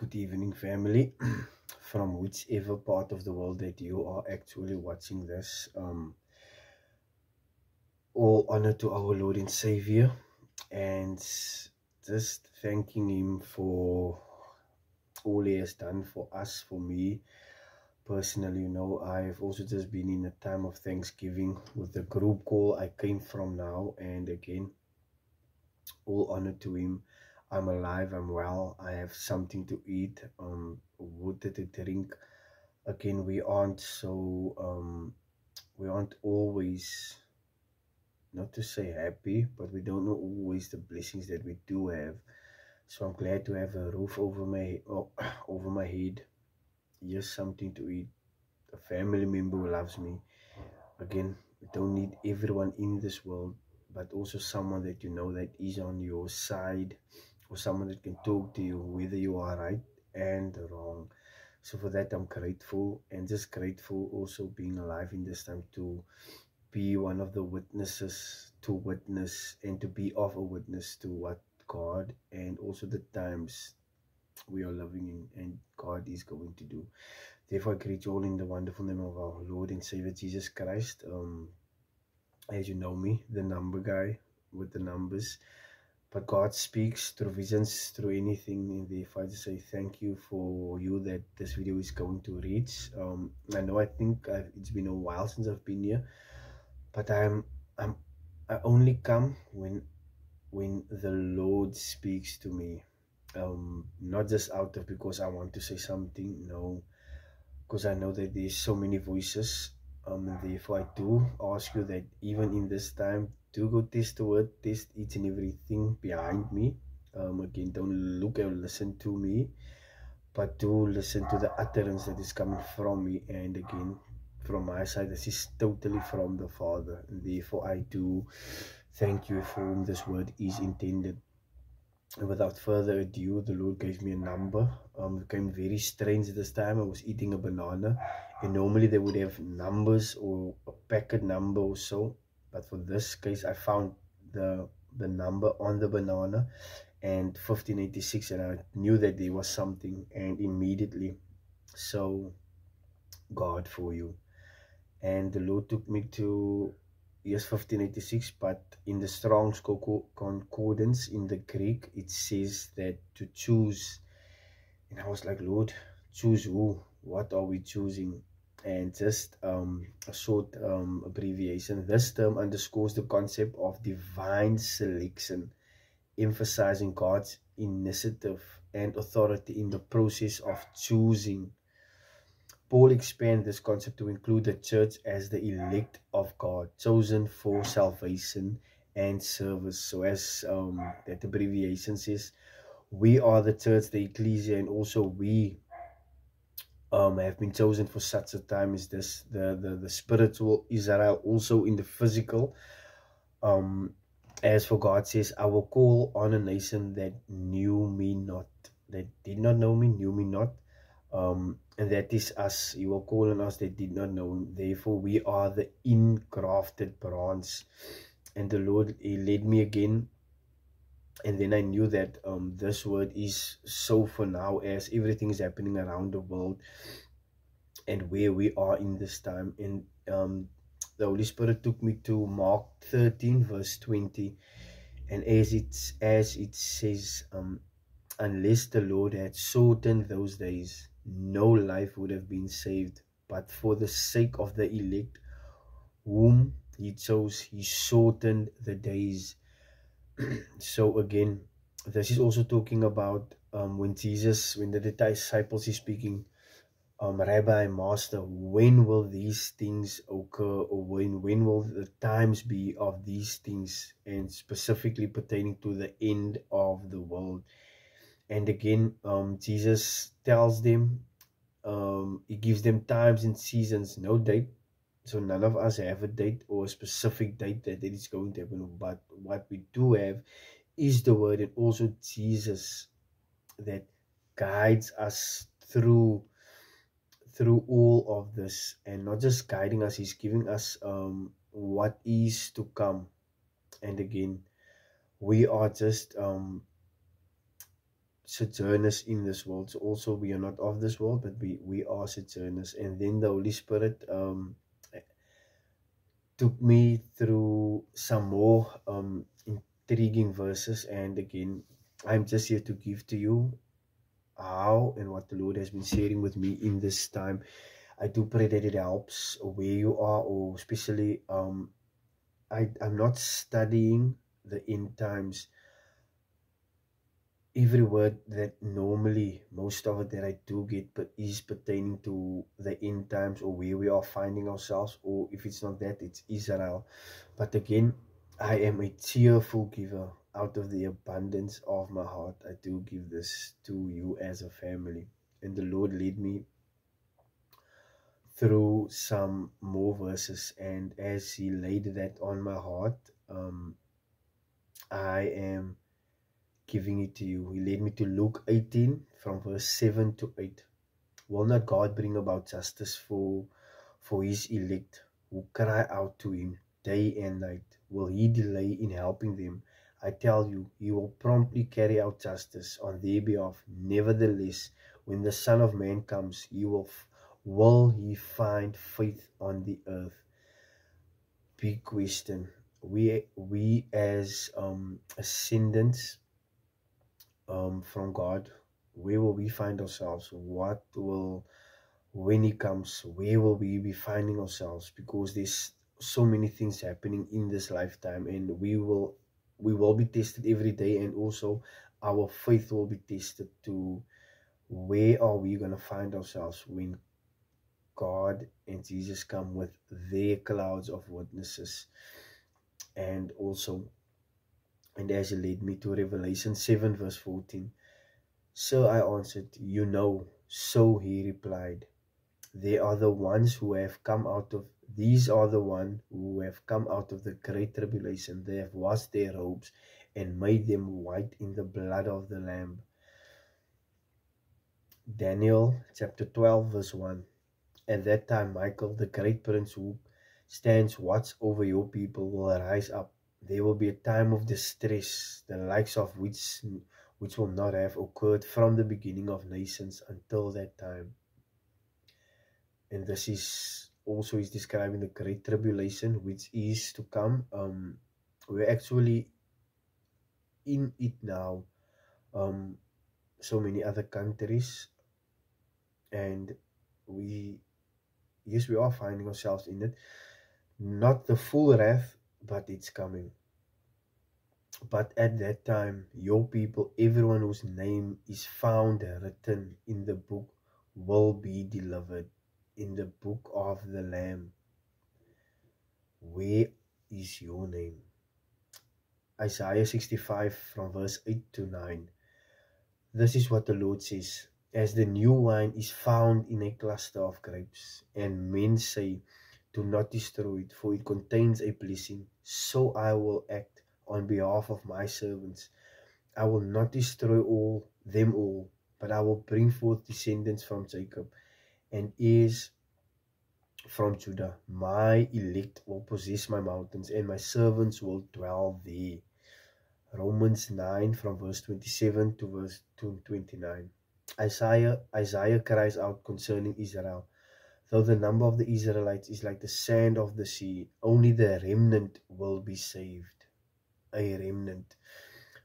Good evening, family, from whichever part of the world that you are actually watching this. All honor to our Lord and Savior, and just thanking Him for all He has done for us, for me personally. I've also just been in a time of Thanksgiving with the group call I came from now, and again, all honor to Him. I'm alive, I'm well, I have something to eat, water to drink. Again, we aren't always, not to say happy, but we don't know always the blessings that we do have. So I'm glad to have a roof over over my head. Yes, something to eat, a family member who loves me. Again, we don't need everyone in this world, but also someone that you know that is on your side, or someone that can talk to you whether you are right and wrong. So for that, I'm grateful, and just grateful also being alive in this time to be one of the witnesses, to witness and to be of a witness to what God and also the times we are living in and God is going to do. Therefore, I greet you all in the wonderful name of our Lord and Savior Jesus Christ. As you know me, the number guy with the numbers. But God speaks through visions, through anything. And therefore, I just say thank you for you that this video is going to reach. I think it's been a while since I've been here, but I only come when the Lord speaks to me. Not just out of because I want to say something, no, because I know that there's so many voices. And therefore I do ask you that even in this time, do go test the word, test each and everything behind me. Again, don't look or listen to me, but do listen to the utterance that is coming from me. And again, from my side, this is totally from the Father. And therefore I do thank you for whom this word is intended. And without further ado, the Lord gave me a number. It came very strange this time. I was eating a banana, and normally they would have numbers or a packet number or so, but for this case I found the number on the banana and 1586, and I knew that there was something, and immediately, so God for you. And the Lord took me to, yes, 1586, but in the Strong's Concordance in the Greek, it says that to choose. And I was like, Lord, choose who? What are we choosing? And just a short abbreviation. This term underscores the concept of divine selection, emphasizing God's initiative and authority in the process of choosing. Paul expands this concept to include the church as the elect of God, chosen for salvation and service. So as that abbreviation says, we are the church, the ecclesia, and also we have been chosen for such a time as this, the spiritual Israel, also in the physical. As for God says, I will call on a nation that knew me not, that did not know me, knew me not. And that is us. He will call on us that did not know him. Therefore, we are the ingrafted branch. And the Lord, He led me again. And then I knew that this word is so for now, as everything is happening around the world and where we are in this time. And the Holy Spirit took me to Mark 13 verse 20. And as it says, unless the Lord had shortened those days, no life would have been saved. But for the sake of the elect whom He chose, He shortened the days. So again, this is also talking about when the disciples is speaking, Rabbi, Master, when will these things occur, or when will the times be of these things, and specifically pertaining to the end of the world. And again, Jesus tells them, He gives them times and seasons, no date. So none of us have a date or a specific date that it is going to happen, but what we do have is the word, and also Jesus that guides us through all of this. And not just guiding us, He's giving us what is to come. And again, we are just sojourners in this world. So also we are not of this world, but we are sojourners. And then the Holy Spirit took me through some more intriguing verses. And again, I'm just here to give to you how and what the Lord has been sharing with me in this time. I do pray that it helps where you are, or especially I'm not studying the end times. Every word that normally, most of it that I do get, but is pertaining to the end times or where we are finding ourselves, or if it's not that, it's Israel. But again, I am a cheerful giver. Out of the abundance of my heart, I do give this to you as a family. And the Lord led me through some more verses, and as He laid that on my heart, I am giving it to you. He led me to Luke 18 from verse 7 to 8. Will not God bring about justice for His elect who cry out to Him day and night? Will He delay in helping them? I tell you, He will promptly carry out justice on their behalf. Nevertheless, when the Son of Man comes, will He find faith on the earth? Big question. We as ascendants from God, where will we find ourselves? When He comes, where will we be finding ourselves? Because there's so many things happening in this lifetime, and we will be tested every day, and also our faith will be tested to where are we going to find ourselves when God and Jesus come with their clouds of witnesses. And as He led me to Revelation 7 verse 14. So I answered, you know. So He replied, these are the ones who have come out of the great tribulation. They have washed their robes and made them white in the blood of the Lamb. Daniel chapter 12 verse 1. At that time Michael, the great prince who stands watch over your people, will rise up. There will be a time of distress, the likes of which will not have occurred from the beginning of nations until that time. And this is describing the great tribulation which is to come. We're actually in it now. So many other countries, and we are finding ourselves in it. Not the full wrath, but it's coming. But at that time, your people, everyone whose name is found written in the book, will be delivered in the book of the Lamb. Where is your name? Isaiah 65 from verse 8 to 9. This is what the Lord says. As the new wine is found in a cluster of grapes, and men say, do not destroy it, for it contains a blessing, so I will act on behalf of my servants. I will not destroy them all, but I will bring forth descendants from Jacob and heirs from Judah. My elect will possess my mountains, and my servants will dwell there. Romans 9 from verse 27 to verse 29. Isaiah cries out concerning Israel. Though the number of the Israelites is like the sand of the sea, only the remnant will be saved. A remnant.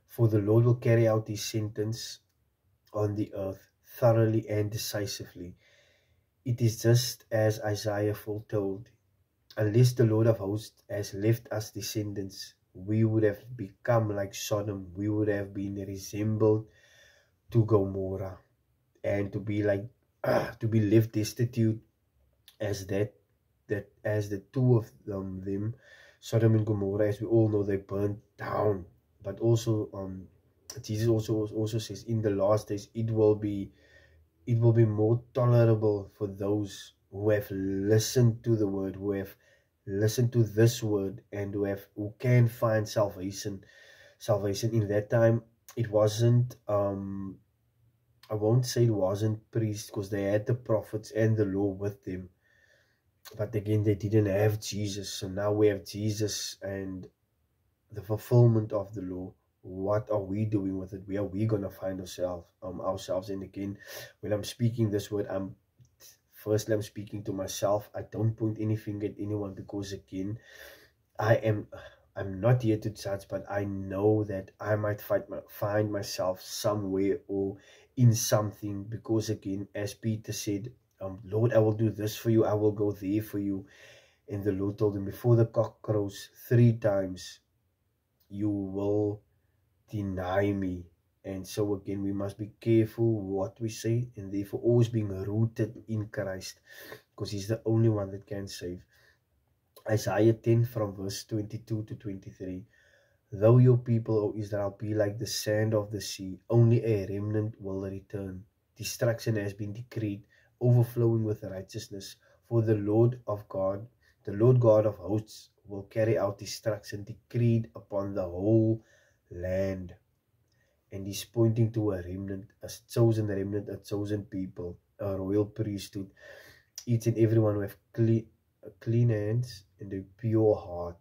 For the Lord will carry out His sentence on the earth thoroughly and decisively. It is just as Isaiah foretold. Unless the Lord of hosts has left us descendants, we would have become like Sodom. We would have been resembled to Gomorrah, and to be left destitute as the two of them, Sodom and Gomorrah, as we all know, they burned down. But also Jesus also says in the last days it will be more tolerable for those who have listened to the word, who have listened to this word, and who can find salvation in that time. It wasn't I won't say it wasn't priests, because they had the prophets and the law with them, but again they didn't have Jesus. So now we have Jesus and the fulfillment of the law. what are we doing with it? Where are we gonna find ourselves? And again, when I'm speaking this word, I'm speaking to myself. I don't point any finger at anyone, because again, I'm not here to judge, but I know that I might find myself somewhere or in something, because again, as Peter said, Lord, I will do this for you, I will go there for you. And the Lord told him, before the cock crows 3 times, you will deny me. And so again, we must be careful what we say, and therefore always being rooted in Christ, because he's the only one that can save. Isaiah 10 from verse 22 to 23. Though your people, O Israel, be like the sand of the sea, only a remnant will return. Destruction has been decreed, overflowing with righteousness. For the Lord God of hosts, will carry out destruction decreed upon the whole land. And he's pointing to a remnant, a chosen remnant, a chosen people, a royal priesthood. Each and everyone who have clean hands and a pure heart.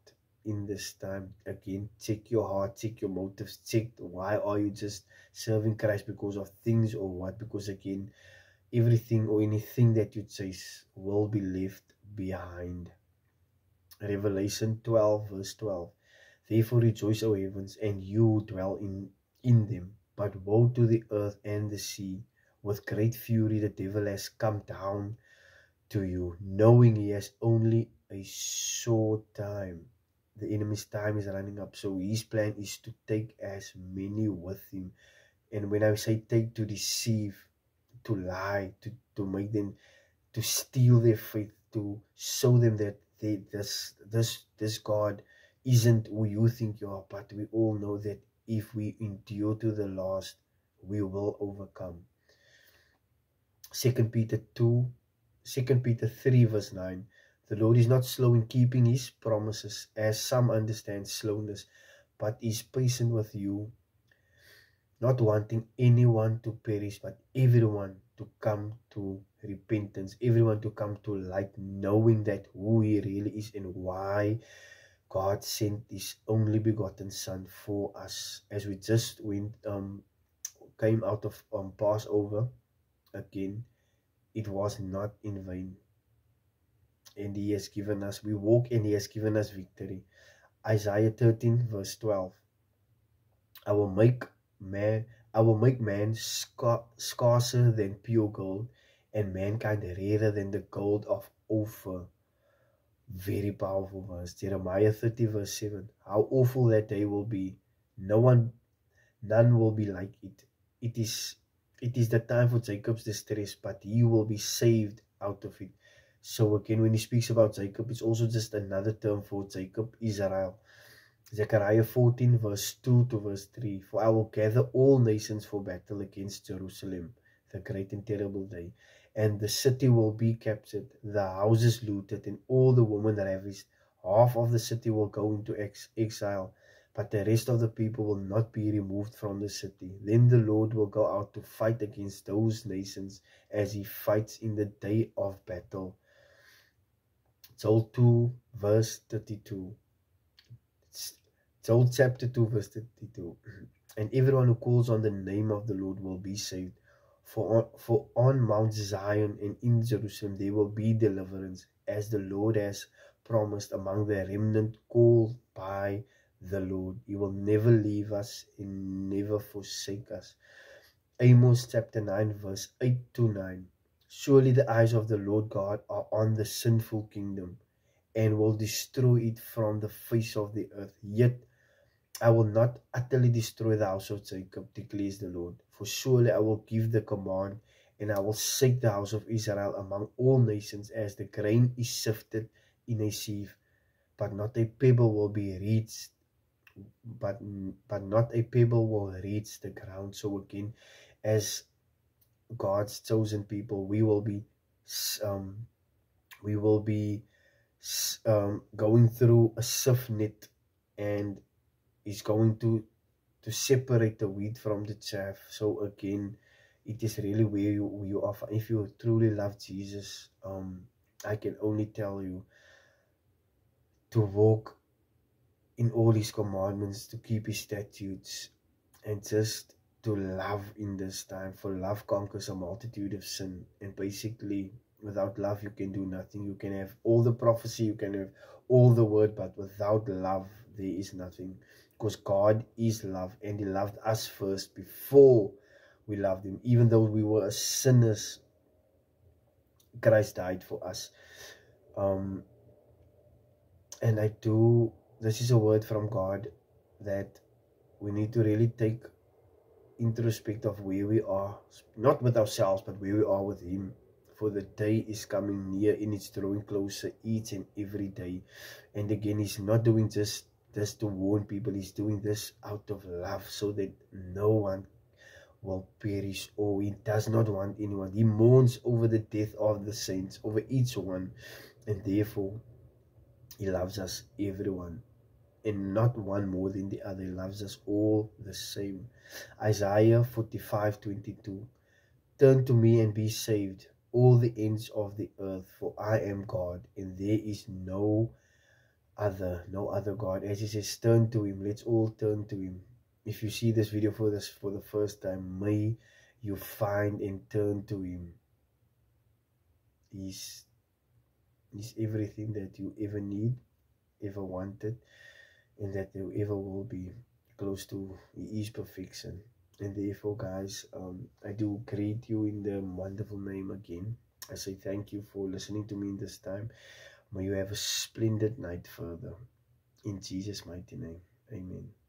In this time, again, check your heart, check your motives, check why are you just serving Christ, because of things or what? Because again, everything or anything that you chase will be left behind. Revelation 12 verse 12. Therefore rejoice, O heavens, and you who dwell in them. But woe to the earth and the sea. With great fury the devil has come down to you, knowing he has only a short time. The enemy's time is running up, so his plan is to take as many with him. And when I say take, to deceive, to lie, to make them, to steal their faith, to show them that this God isn't who you think you are. But we all know that if we endure to the last, we will overcome. 2 Peter 3 verse 9. The Lord is not slow in keeping his promises, as some understand slowness, but is patient with you, not wanting anyone to perish, but everyone to come to repentance, everyone to come to light, knowing that who he really is and why God sent his only begotten Son for us. As we just came out of Passover, again, it was not in vain. And he has given us, we walk and he has given us victory. Isaiah 13 verse 12. I will make man scarcer than pure gold, and mankind rarer than the gold of Ophir. Very powerful verse. Jeremiah 30 verse 7. How awful that day will be. None will be like it. It is the time for Jacob's distress, but he will be saved out of it. So again, when he speaks about Jacob, it's also just another term for Jacob, Israel. Zechariah 14 verse 2 to verse 3. For I will gather all nations for battle against Jerusalem, the great and terrible day. And the city will be captured, the houses looted, and all the women ravished. Half of the city will go into exile, but the rest of the people will not be removed from the city. Then the Lord will go out to fight against those nations, as he fights in the day of battle. Joel 2 verse 32. Joel chapter 2 verse 32. And everyone who calls on the name of the Lord will be saved. For on Mount Zion and in Jerusalem there will be deliverance, as the Lord has promised, among the remnant called by the Lord. He will never leave us and never forsake us. Amos chapter 9 verse 8 to 9. Surely the eyes of the Lord God are on the sinful kingdom, and will destroy it from the face of the earth. Yet I will not utterly destroy the house of Jacob, declares the Lord. For surely I will give the command, and I will shake the house of Israel among all nations, as the grain is sifted in a sieve. But not a pebble will be reached, but not a pebble will reach the ground. So again, as God's chosen people, we will be going through a sieve net, and is going to separate the wheat from the chaff. So again, it is really where you are. If you truly love Jesus, I can only tell you to walk in all his commandments, to keep his statutes, and just to love in this time, for love conquers a multitude of sin. And basically, without love, you can do nothing. You can have all the prophecy, you can have all the word, but without love, there is nothing. Because God is love, and He loved us first before we loved Him. Even though we were sinners, Christ died for us. And this is a word from God that we need to really take introspect of where we are, not with ourselves, but where we are with Him. For the day is coming near, and it's drawing closer each and every day. And again, He's not doing just this to warn people. He's doing this out of love, so that no one will perish, or He does not want anyone. He mourns over the death of the saints, over each one, and therefore He loves us, everyone, and not one more than the other. He loves us all the same. Isaiah 45:22. Turn to me and be saved, all the ends of the earth, for I am God, and there is no other God. As He says, turn to Him. Let's all turn to Him. If you see this video for the first time, may you find and turn to Him. He's everything that you ever need, ever wanted, and that you ever will be. Close to. He is perfection. And therefore, guys, I do greet you in the wonderful name again. I say thank you for listening to me in this time. May you have a splendid night further. In Jesus' mighty name. Amen.